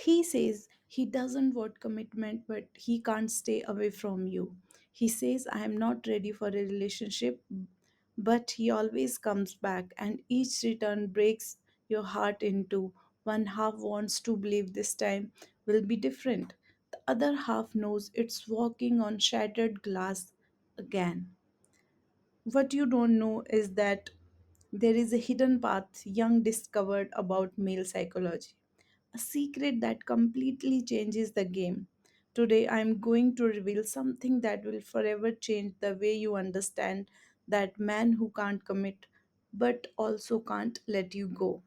He says he doesn't want commitment, but he can't stay away from you. He says, I am not ready for a relationship, but he always comes back, and each return breaks your heart into one half wants to believe this time will be different. The other half knows it's walking on shattered glass again. What you don't know is that there is a hidden path Young discovered about male psychology, a secret that completely changes the game. Today, I am going to reveal something that will forever change the way you understand that man who can't commit but also can't let you go.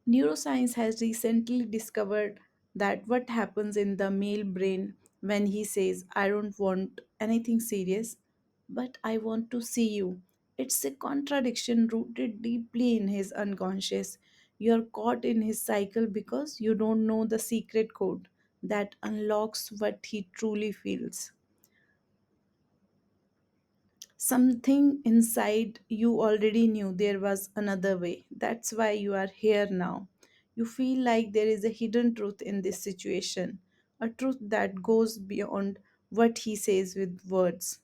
Neuroscience has recently discovered that what happens in the male brain when he says, I don't want anything serious, but I want to see you. It's a contradiction rooted deeply in his unconscious. You're caught in his cycle because you don't know the secret code that unlocks what he truly feels. Something inside you already knew there was another way. That's why you are here now. You feel like there is a hidden truth in this situation, a truth that goes beyond what he says with words.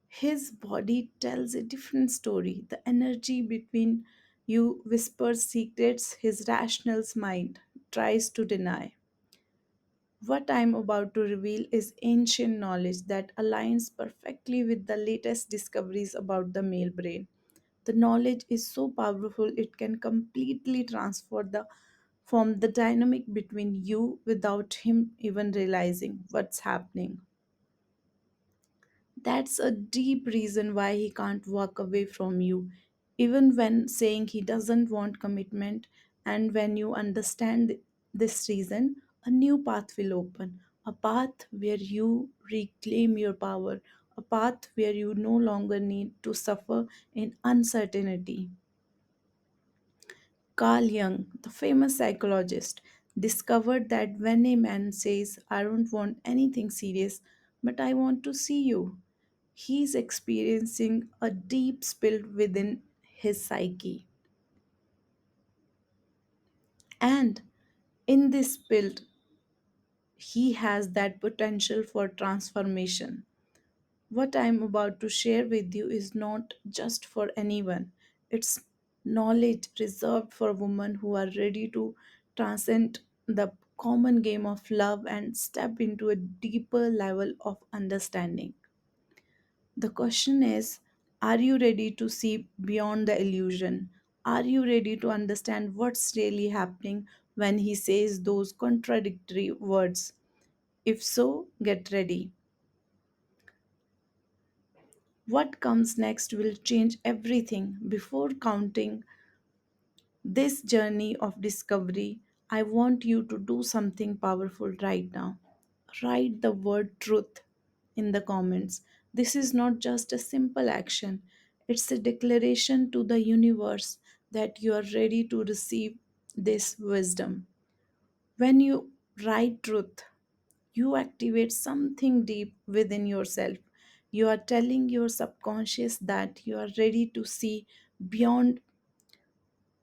His body tells a different story. The energy between you whispers secrets his rational mind tries to deny. What I am about to reveal is ancient knowledge that aligns perfectly with the latest discoveries about the male brain. The knowledge is so powerful it can completely transform the from the dynamic between you without him even realizing what's happening. That's a deep reason why he can't walk away from you, even when saying he doesn't want commitment. And when you understand this reason, a new path will open, a path where you reclaim your power, a path where you no longer need to suffer in uncertainty. Carl Jung, the famous psychologist, discovered that when a man says, I don't want anything serious, but I want to see you, he's experiencing a deep spill within his psyche. And in this spill, he has that potential for transformation. What I'm about to share with you is not just for anyone, it's knowledge reserved for women who are ready to transcend the common game of love and step into a deeper level of understanding. The question is, are you ready to see beyond the illusion? Are you ready to understand what's really happening when he says those contradictory words? If so, get ready. What comes next will change everything. Before counting this journey of discovery, I want you to do something powerful right now. Write the word truth in the comments. This is not just a simple action, it's a declaration to the universe that you are ready to receive this wisdom. When you write truth, you activate something deep within yourself. You are telling your subconscious that you are ready to see beyond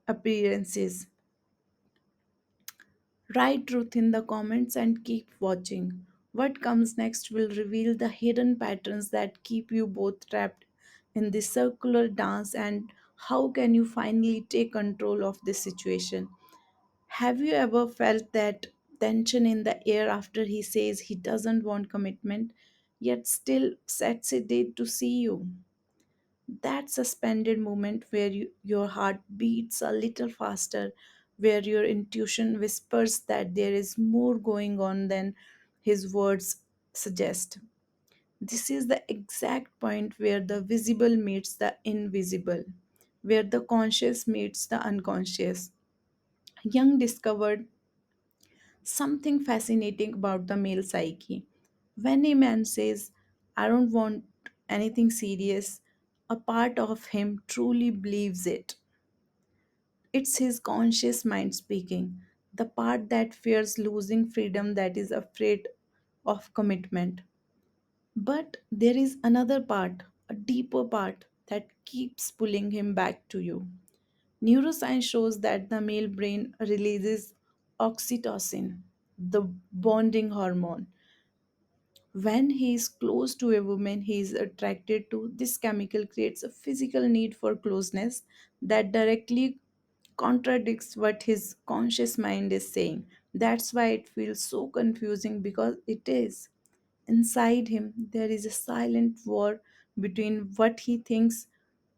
appearances. Write truth in the comments and keep watching. What comes next will reveal the hidden patterns that keep you both trapped in this circular dance, and how can you finally take control of this situation. Have you ever felt that tension in the air after he says he doesn't want commitment, yet still sets a date to see you? That suspended moment where your heart beats a little faster, where your intuition whispers that there is more going on than his words suggest. This is the exact point where the visible meets the invisible, where the conscious meets the unconscious. Young discovered something fascinating about the male psyche. When a man says, I don't want anything serious, a part of him truly believes it. It's his conscious mind speaking, the part that fears losing freedom, that is afraid of commitment. But there is another part, a deeper part, that keeps pulling him back to you. Neuroscience shows that the male brain releases oxytocin, the bonding hormone. When he is close to a woman he is attracted to, this chemical creates a physical need for closeness that directly contradicts what his conscious mind is saying. That's why it feels so confusing, because it is. Inside him there is a silent war between what he thinks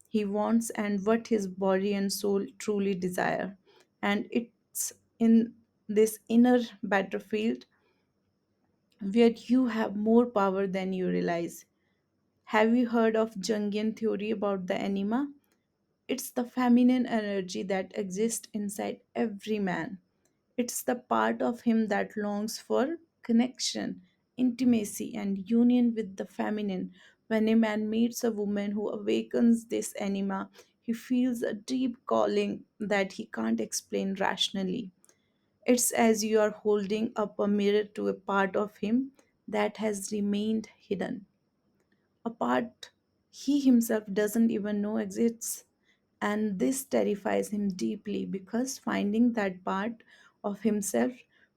he wants and what his body and soul truly desire. And it's in this inner battlefield where you have more power than you realize. Have you heard of Jungian theory about the anima? It's the feminine energy that exists inside every man. It's the part of him that longs for connection, intimacy, and union with the feminine. When a man meets a woman who awakens this anima, he feels a deep calling that he can't explain rationally. It's as you are holding up a mirror to a part of him that has remained hidden, a part he himself doesn't even know exists. And this terrifies him deeply, because finding that part of himself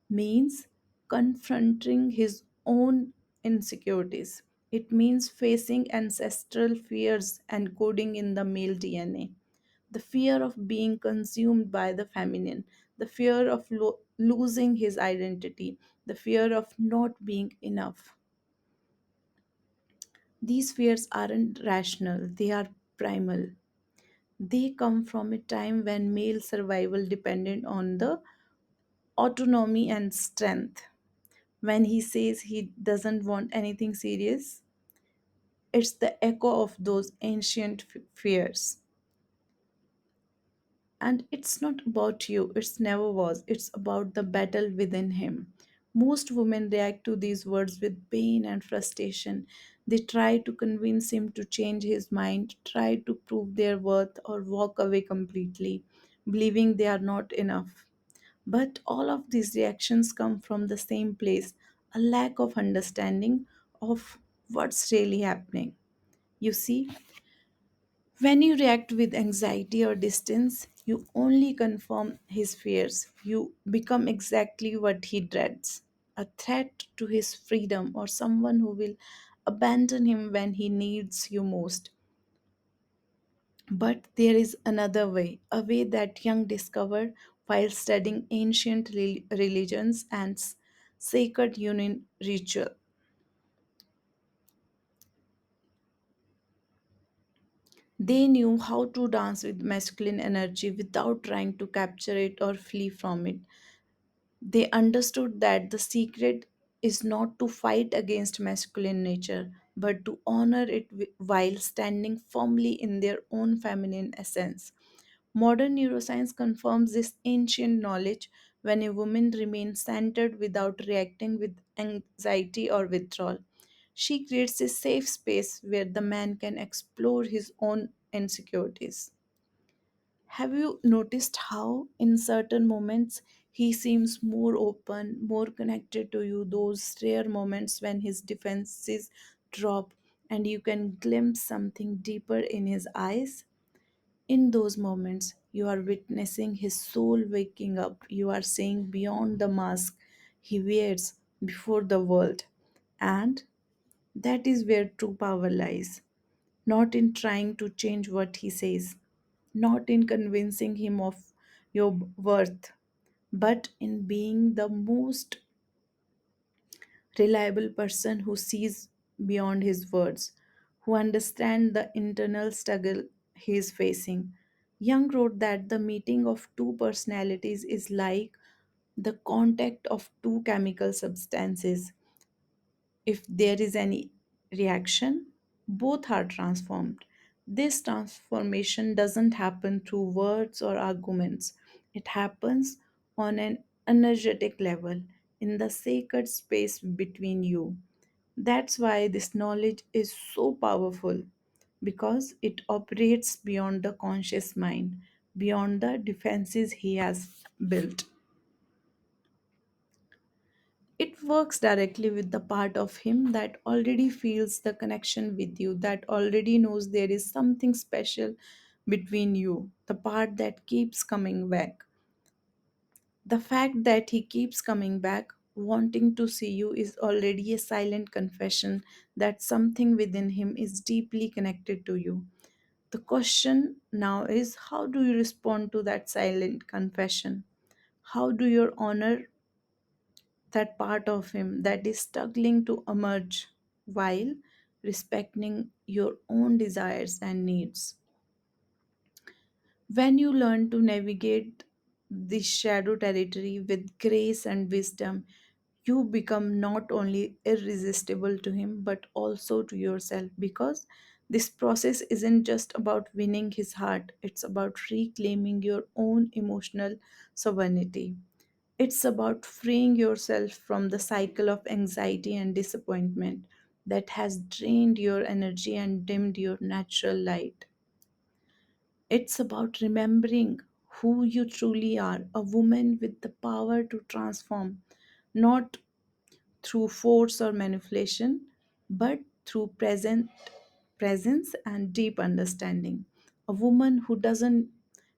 means confronting his own insecurities. It means facing ancestral fears encoding in the male DNA, the fear of being consumed by the feminine, the fear of losing his identity, the fear of not being enough. These fears aren't rational, they are primal. They come from a time when male survival depended on the autonomy and strength. When he says he doesn't want anything serious, it's the echo of those ancient fears. And it's not about you, it's never was. It's about the battle within him. Most women react to these words with pain and frustration. They try to convince him to change his mind, try to prove their worth, or walk away completely, believing they are not enough. But all of these reactions come from the same place, a lack of understanding of what's really happening. You see, when you react with anxiety or distance, you only confirm his fears. You become exactly what he dreads, a threat to his freedom, or someone who will abandon him when he needs you most. But there is another way, a way that Jung discovered while studying ancient religions and sacred union ritual. They knew how to dance with masculine energy without trying to capture it or flee from it. They understood that the secret is not to fight against masculine nature, but to honor it while standing firmly in their own feminine essence. Modern neuroscience confirms this ancient knowledge. When a woman remains centered without reacting with anxiety or withdrawal, she creates a safe space where the man can explore his own insecurities. Have you noticed how, in certain moments, he seems more open, more connected to you? Those rare moments when his defenses drop and you can glimpse something deeper in his eyes? In those moments, you are witnessing his soul waking up. You are seeing beyond the mask he wears before the world. And that is where true power lies, not in trying to change what he says, not in convincing him of your worth, but in being the most reliable person who sees beyond his words, who understands the internal struggle he is facing. Young wrote that the meeting of two personalities is like the contact of two chemical substances. If there is any reaction, both are transformed. This transformation doesn't happen through words or arguments, it happens on an energetic level in the sacred space between you. That's why this knowledge is so powerful, because it operates beyond the conscious mind, beyond the defenses he has built. It works directly with the part of him that already feels the connection with you, that already knows there is something special between you, the part that keeps coming back, The fact that he keeps coming back, wanting to see you, is already a silent confession that something within him is deeply connected to you. The question now is, how do you respond to that silent confession? How do you honor that part of him that is struggling to emerge while respecting your own desires and needs? When you learn to navigate this shadow territory with grace and wisdom, you become not only irresistible to him but also to yourself, because this process isn't just about winning his heart, it's about reclaiming your own emotional sovereignty. It's about freeing yourself from the cycle of anxiety and disappointment that has drained your energy and dimmed your natural light. It's about remembering who you truly are, a woman with the power to transform, not through force or manipulation, but through presence and deep understanding. A woman who doesn't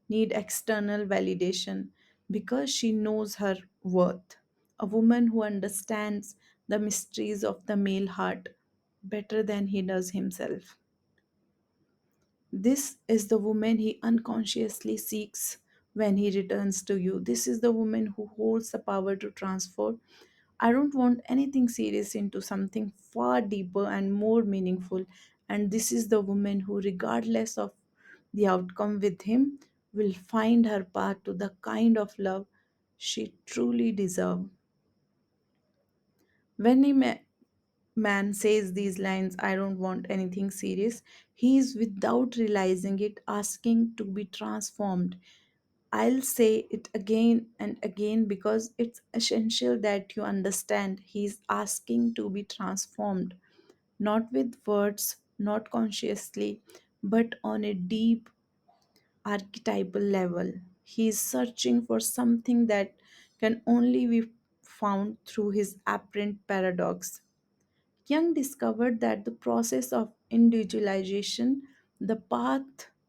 need external validation because she knows her worth. A woman who understands the mysteries of the male heart better than he does himself. This is the woman he unconsciously seeks when he returns to you. This is the woman who holds the power to transform. I don't want anything serious into something far deeper and more meaningful. And this is the woman who, regardless of the outcome with him, will find her path to the kind of love she truly deserves. When man says these lines, I don't want anything serious, he is, without realizing it, asking to be transformed. I'll say it again and again because it's essential that you understand he's asking to be transformed, not with words, not consciously, but on a deep archetypal level. He is searching for something that can only be found through his apparent paradox. Jung discovered that the process of individualization, the path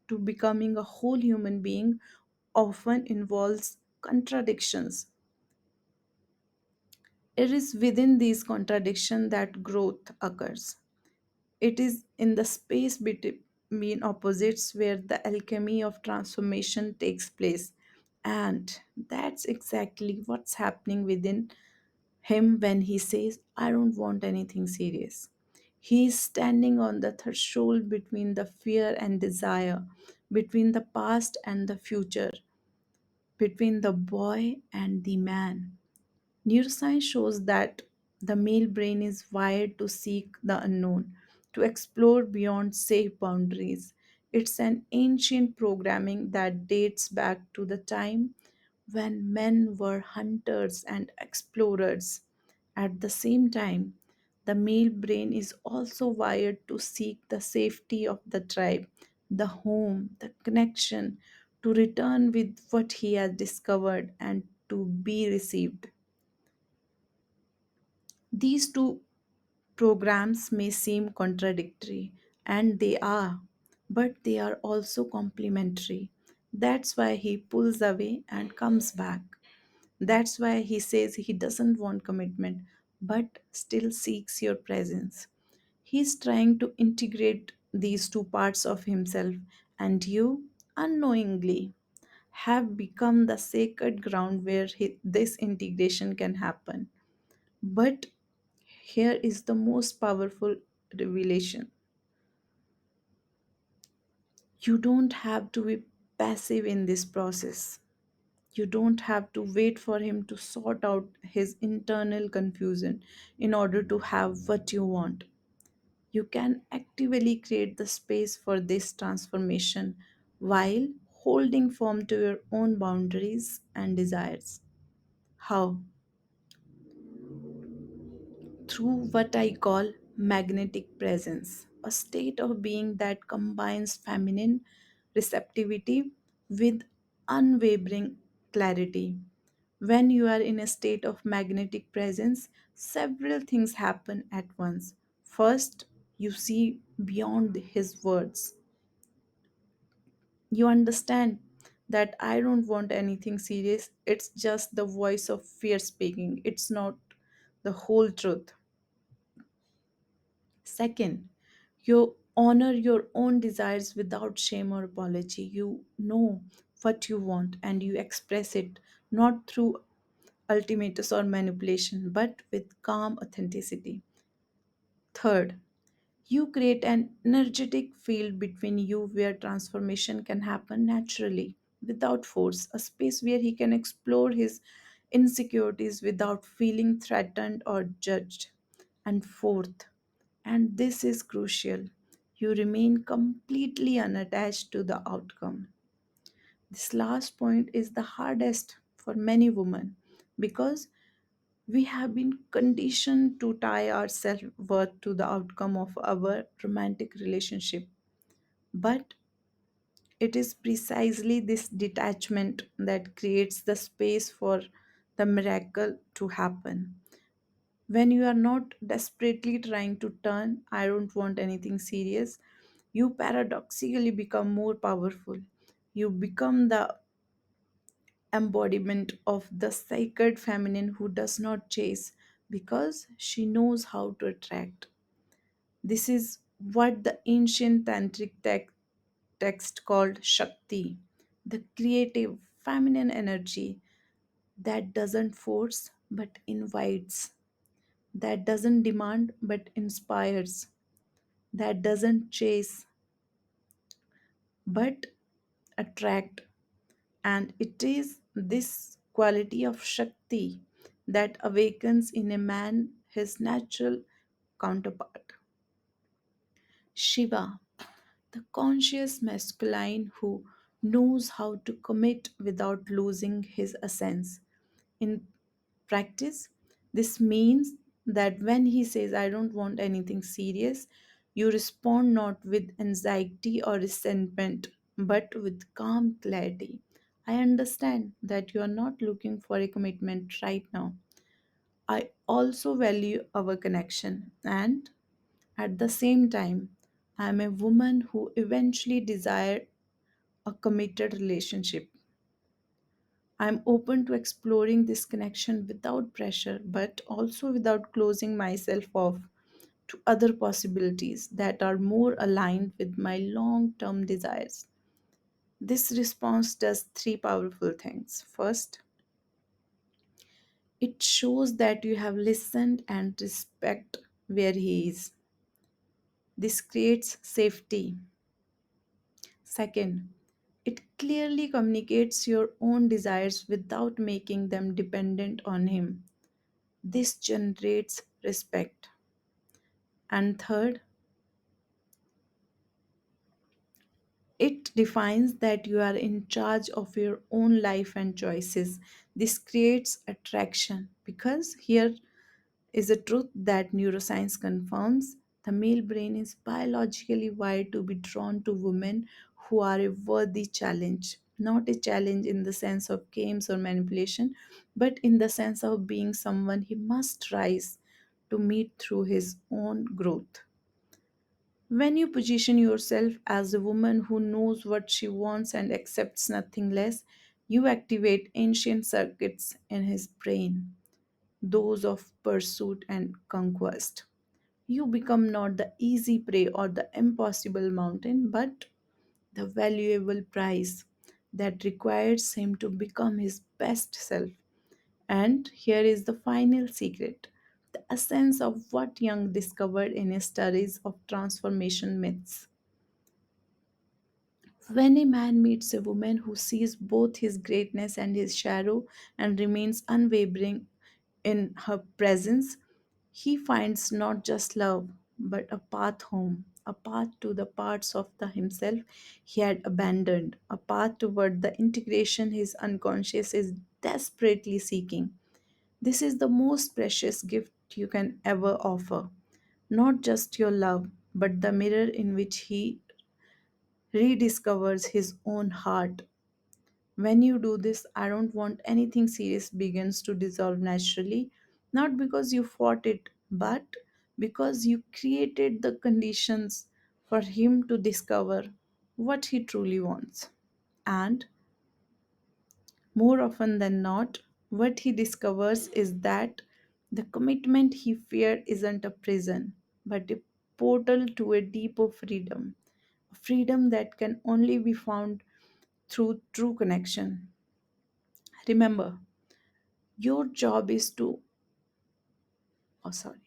to becoming a whole human being, often involves contradictions. It is within these contradictions that growth occurs. It is in the space between opposites where the alchemy of transformation takes place. And that's exactly what's happening within him when he says, I don't want anything serious. He is standing on the threshold between the fear and desire, between the past and the future, between the boy and the man. Neuroscience shows that the male brain is wired to seek the unknown, to explore beyond safe boundaries. It's an ancient programming that dates back to the time when men were hunters and explorers. At the same time, the male brain is also wired to seek the safety of the tribe, the home, the connection, to return with what he has discovered and to be received. These two programs may seem contradictory, and they are, but they are also complementary. That's why he pulls away and comes back. That's why he says he doesn't want commitment, but still seeks your presence. He's trying to integrate these two parts of himself, and you, unknowingly, have become the sacred ground where this integration can happen. But here is the most powerful revelation: you don't have to be passive in this process. You don't have to wait for him to sort out his internal confusion in order to have what you want. You can actively create the space for this transformation while holding firm to your own boundaries and desires. How? Through what I call magnetic presence, a state of being that combines feminine receptivity with unwavering clarity. When you are in a state of magnetic presence, several things happen at once. First, you see beyond his words. You understand that I don't want anything serious, it's just the voice of fear speaking. It's not the whole truth. Second, you honor your own desires without shame or apology. You know what you want and you express it, not through ultimatums or manipulation, but with calm authenticity. Third, you create an energetic field between you where transformation can happen naturally, without force, a space where he can explore his insecurities without feeling threatened or judged. And fourth, and this is crucial, you remain completely unattached to the outcome. This last point is the hardest for many women because we have been conditioned to tie our self worth to the outcome of our romantic relationship. But it is precisely this detachment that creates the space for the miracle to happen. When you are not desperately trying to turn, I don't want anything serious, you paradoxically become more powerful. You become the embodiment of the sacred feminine who does not chase because she knows how to attract. This is what the ancient tantric text called Shakti, the creative feminine energy that doesn't force but invites, that doesn't demand but inspires, that doesn't chase but attract. And it is this quality of Shakti that awakens in a man his natural counterpart. Shiva, the conscious masculine who knows how to commit without losing his essence. In practice, this means that when he says, I don't want anything serious, you respond not with anxiety or resentment, but with calm clarity. I understand that you are not looking for a commitment right now. I also value our connection, and at the same time, I am a woman who eventually desire a committed relationship. I'm open to exploring this connection without pressure, but also without closing myself off to other possibilities that are more aligned with my long term desires. This response does three powerful things. First, it shows that you have listened and respect where he is. This creates safety. Second, it clearly communicates your own desires without making them dependent on him. This generates respect. And third, it defines that you are in charge of your own life and choices. This creates attraction because here is a truth that neuroscience confirms. The male brain is biologically wired to be drawn to women who are a worthy challenge. Not a challenge in the sense of games or manipulation, but in the sense of being someone he must rise to meet through his own growth. When you position yourself as a woman who knows what she wants and accepts nothing less, you activate ancient circuits in his brain, those of pursuit and conquest. You become not the easy prey or the impossible mountain, but the valuable prize that requires him to become his best self. And here is the final secret, the essence of what Jung discovered in his studies of transformation myths. When a man meets a woman who sees both his greatness and his shadow and remains unwavering in her presence, he finds not just love, but a path home, a path to the parts of the himself he had abandoned, a path toward the integration his unconscious is desperately seeking. This is the most precious gift you can ever offer. Not just your love, but the mirror in which he rediscovers his own heart. When you do this, I don't want anything serious begins to dissolve naturally, not because you fought it, but because you created the conditions for him to discover what he truly wants. And More often than not, what he discovers is that the commitment he feared isn't a prison, but a portal to a deeper freedom, a freedom that can only be found through true connection. Remember, your job is to, oh, sorry,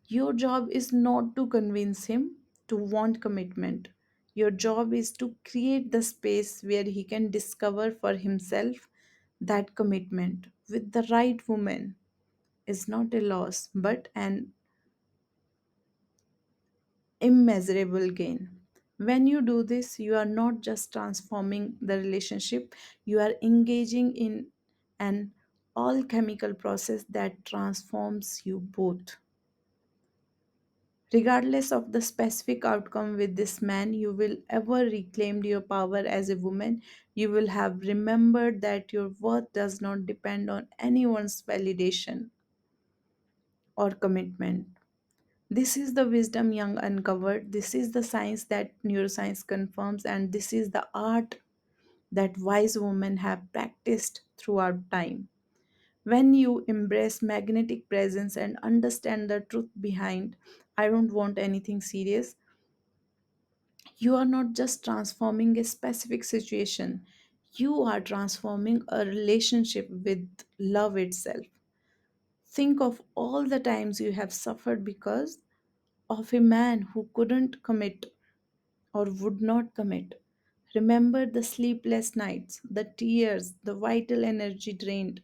your job is not to convince him to want commitment. Your job is to create the space where he can discover for himself that commitment with the right woman is not a loss but an immeasurable gain. When you do this, you are not just transforming the relationship, you are engaging in an alchemical process that transforms you both. Regardless of the specific outcome with this man, you will ever reclaimed your power as a woman. You will have remembered that your worth does not depend on anyone's validation or commitment. This is the wisdom Young uncovered. This is the science that neuroscience confirms, and this is the art that wise women have practiced throughout time. When you embrace magnetic presence and understand the truth behind, I don't want anything serious, you are not just transforming a specific situation, you are transforming a relationship with love itself. Think of all the times you have suffered because of a man who couldn't commit or would not commit. Remember the sleepless nights, the tears, the vital energy drained,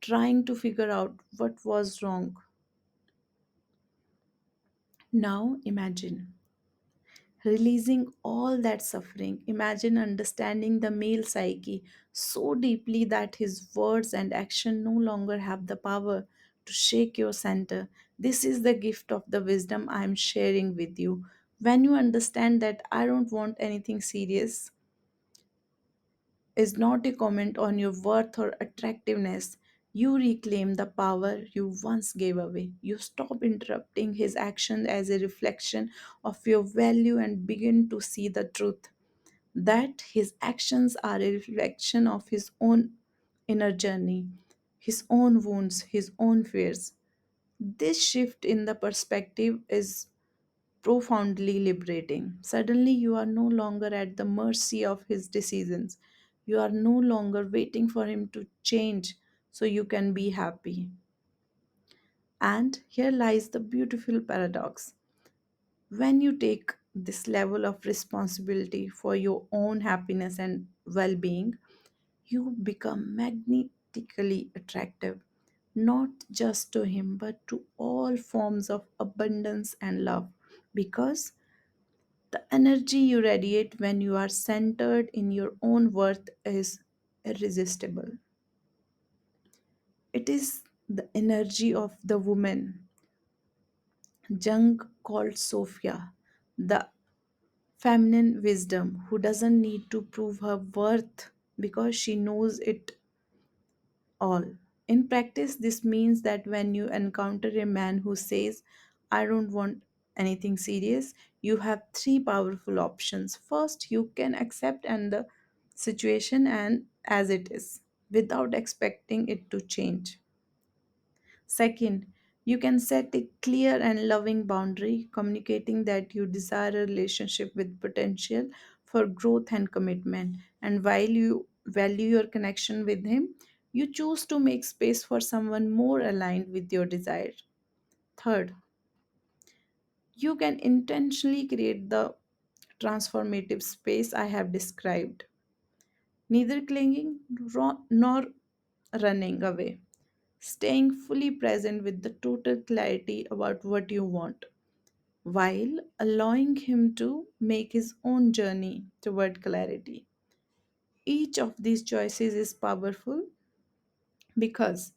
trying to figure out what was wrong. Now imagine releasing all that suffering. Imagine understanding the male psyche so deeply that his words and action no longer have the power to shake your center. This is the gift of the wisdom I am sharing with you. When you understand that I don't want anything serious, is not a comment on your worth or attractiveness. You reclaim the power you once gave away. You stop interrupting his action as a reflection of your value and begin to see the truth that his actions are a reflection of his own inner journey, his own wounds, his own fears. This shift in the perspective is profoundly liberating. Suddenly, you are no longer at the mercy of his decisions. You are no longer waiting for him to change so you can be happy. And here lies the beautiful paradox. When you take this level of responsibility for your own happiness and well being, you become magnetically attractive, not just to him, but to all forms of abundance and love. Because the energy you radiate when you are centered in your own worth is irresistible. It is the energy of the woman Jung called Sophia, the feminine wisdom who doesn't need to prove her worth because she knows it all. In practice, this means that when you encounter a man who says, I don't want anything serious, you have three powerful options. First, you can accept and the situation and as it is without expecting it to change. Second, you can set a clear and loving boundary, communicating that you desire a relationship with potential for growth and commitment. And while you value your connection with him, you choose to make space for someone more aligned with your desire. Third, you can intentionally create the transformative space I have described, neither clinging nor running away, staying fully present with the total clarity about what you want, while allowing him to make his own journey toward clarity. Each of these choices is powerful because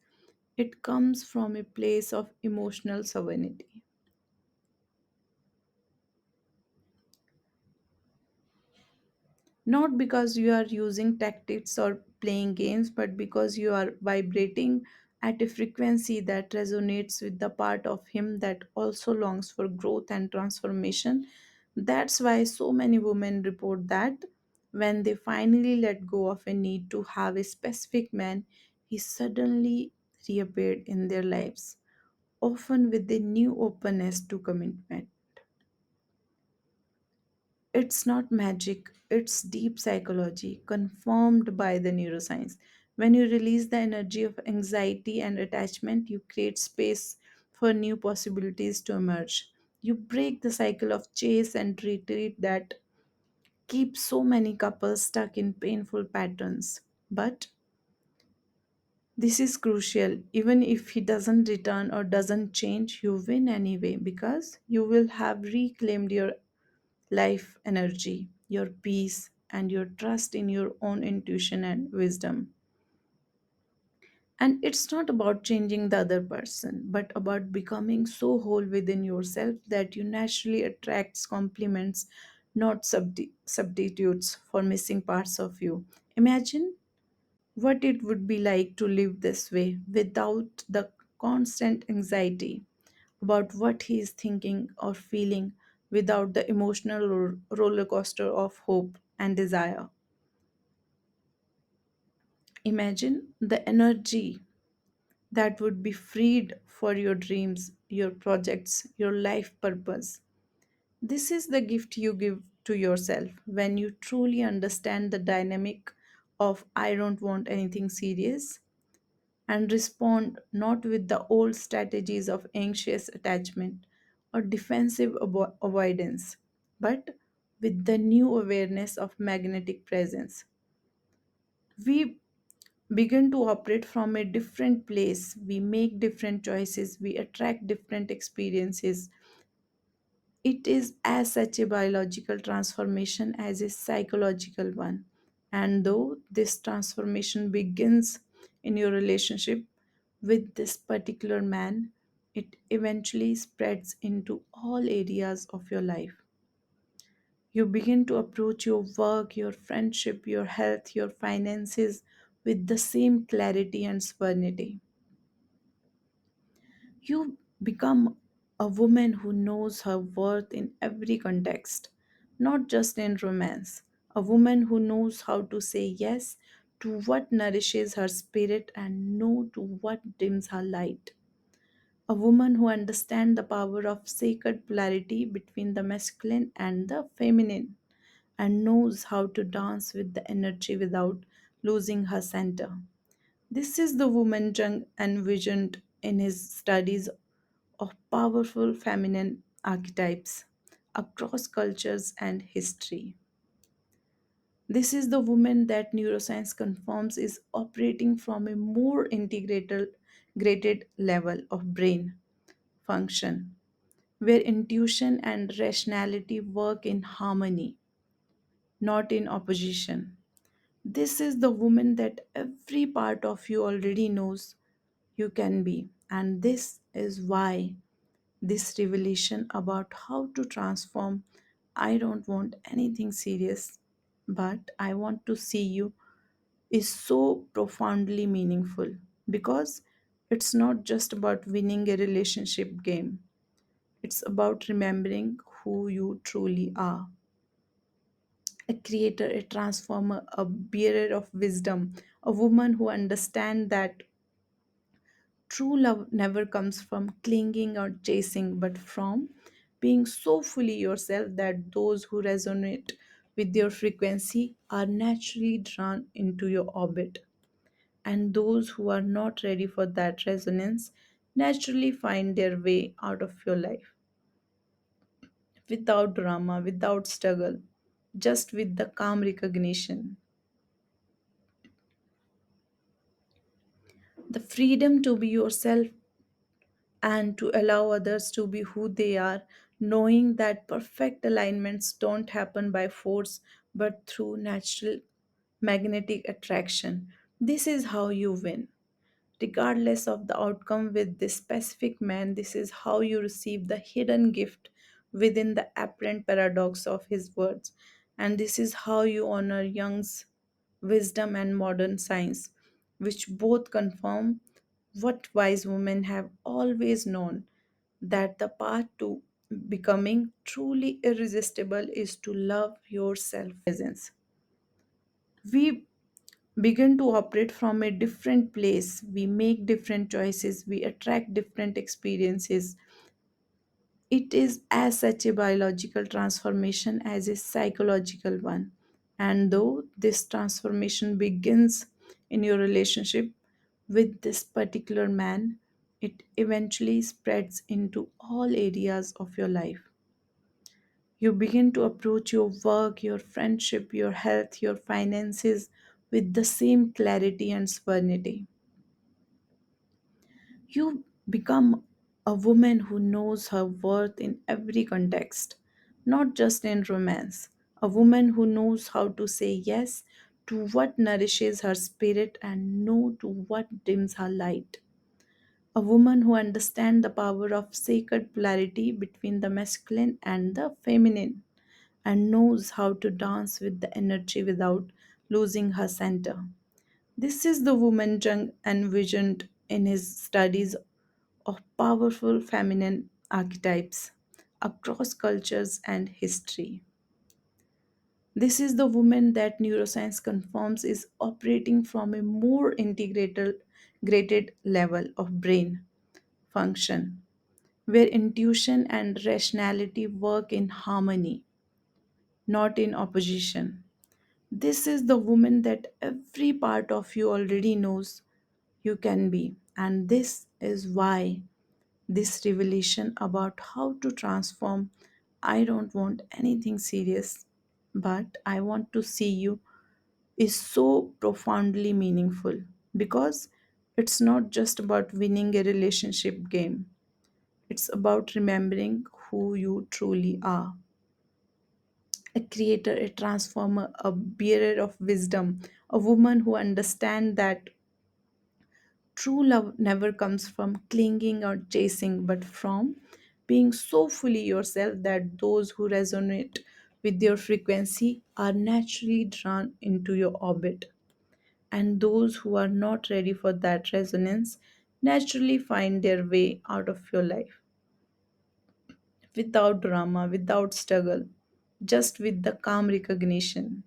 it comes from a place of emotional sovereignty. Not because you are using tactics or playing games, but because you are vibrating at a frequency that resonates with the part of him that also longs for growth and transformation. That's why so many women report that When they finally let go of a need to have a specific man, he suddenly reappeared in their lives, often with a new openness to commitment. It's not magic, it's deep psychology, confirmed by the neuroscience. When you release the energy of anxiety and attachment, you create space for new possibilities to emerge. You break the cycle of chase and retreat that keeps so many couples stuck in painful patterns. But this is crucial. Even if he doesn't return or doesn't change, you win anyway because you will have reclaimed your life energy, your peace, and your trust in your own intuition and wisdom. And it's not about changing the other person, but about becoming so whole within yourself that you naturally attracts compliments, not substitutes for missing parts of you. Imagine what it would be like to live this way without the constant anxiety about what he is thinking or feeling, without the emotional roller coaster of hope and desire. Imagine the energy that would be freed for your dreams, your projects, your life purpose. This is the gift you give to yourself when you truly understand the dynamic of I don't want anything serious and respond not with the old strategies of anxious attachment or defensive avoidance, but with the new awareness of magnetic presence. We begin to operate from a different place. We make different choices. We attract different experiences. It is as such a biological transformation as a psychological one. And though this transformation begins in your relationship with this particular man, it eventually spreads into all areas of your life. You begin to approach your work, your friendship, your health, your finances with the same clarity and serenity. You become a woman who knows her worth in every context, not just in romance. A woman who knows how to say yes to what nourishes her spirit and no to what dims her light. A woman who understands the power of sacred polarity between the masculine and the feminine and knows how to dance with the energy without losing her center. This is the woman Jung envisioned in his studies of powerful feminine archetypes across cultures and history. This is the woman that neuroscience confirms is operating from a more integrated level of brain function, where intuition and rationality work in harmony, not in opposition. This is the woman that every part of you already knows you can be. And this is why this revelation about how to transform I don't want anything serious, but I want to see you is so profoundly meaningful because it's not just about winning a relationship game, it's about remembering who you truly are: a creator, a transformer, a bearer of wisdom, a woman who understands that true love never comes from clinging or chasing, but from being so fully yourself that those who resonate with your frequency are naturally drawn into your orbit, and those who are not ready for that resonance naturally find their way out of your life without drama, without struggle, just with the calm recognition. The freedom to be yourself and to allow others to be who they are, knowing that perfect alignments don't happen by force but through natural magnetic attraction. This is how you win. Regardless of the outcome with this specific man, this is how you receive the hidden gift within the apparent paradox of his words. And this is how you honor Jung's wisdom and modern science, which both confirm what wise women have always known, that the path to becoming truly irresistible is to love yourself presence. We begin to operate from a different place. We make different choices. We attract different experiences. It is as such a biological transformation as a psychological one. And though this transformation begins in your relationship with this particular man, it eventually spreads into all areas of your life. You begin to approach your work, your friendship, your health, your finances with the same clarity and serenity. You become a woman who knows her worth in every context, not just in romance. A woman who knows how to say yes to what nourishes her spirit and no to what dims her light. A woman who understands the power of sacred polarity between the masculine and the feminine and knows how to dance with the energy without losing her center. This is the woman Jung envisioned in his studies of powerful feminine archetypes across cultures and history. This is the woman that neuroscience confirms is operating from a more integrated graded level of brain function, where intuition and rationality work in harmony, not in opposition. This is the woman that every part of you already knows you can be, and this is why this revelation about how to transform. I don't want anything serious, but I want to see you is so profoundly meaningful because it's not just about winning a relationship game, it's about remembering who you truly are: a creator, a transformer, a bearer of wisdom, a woman who understands that true love never comes from clinging or chasing, but from being so fully yourself that those who resonate with your frequency are naturally drawn into your orbit, and those who are not ready for that resonance naturally find their way out of your life without drama, without struggle, just with the calm recognition.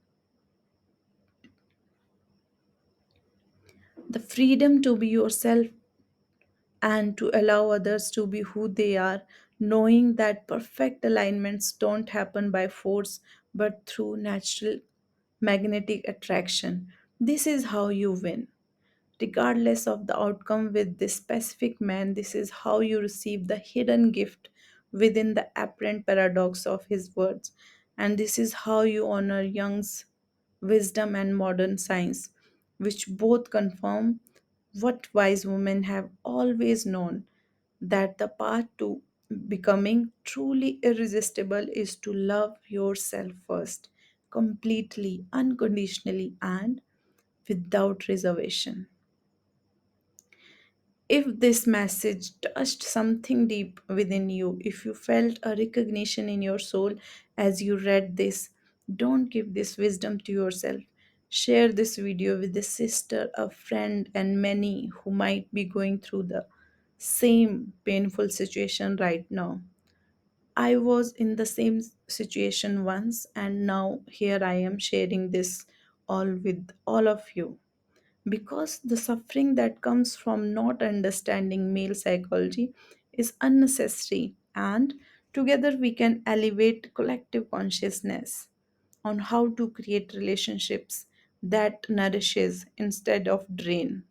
The freedom to be yourself and to allow others to be who they are, knowing that perfect alignments don't happen by force but through natural magnetic attraction. This is how you win. Regardless of the outcome with this specific man, this is how you receive the hidden gift within the apparent paradox of his words. And this is how you honor Jung's wisdom and modern science, which both confirm what wise women have always known, that the path to becoming truly irresistible is to love yourself first, completely, unconditionally, and without reservation. If this message touched something deep within you, if you felt a recognition in your soul as you read this, don't give this wisdom to yourself. Share this video with a sister, a friend, and many who might be going through the same painful situation right now. I was in the same situation once, and now here I am sharing this all with all of you because the suffering that comes from not understanding male psychology is unnecessary, and together we can elevate collective consciousness on how to create relationships that nourishes instead of drain.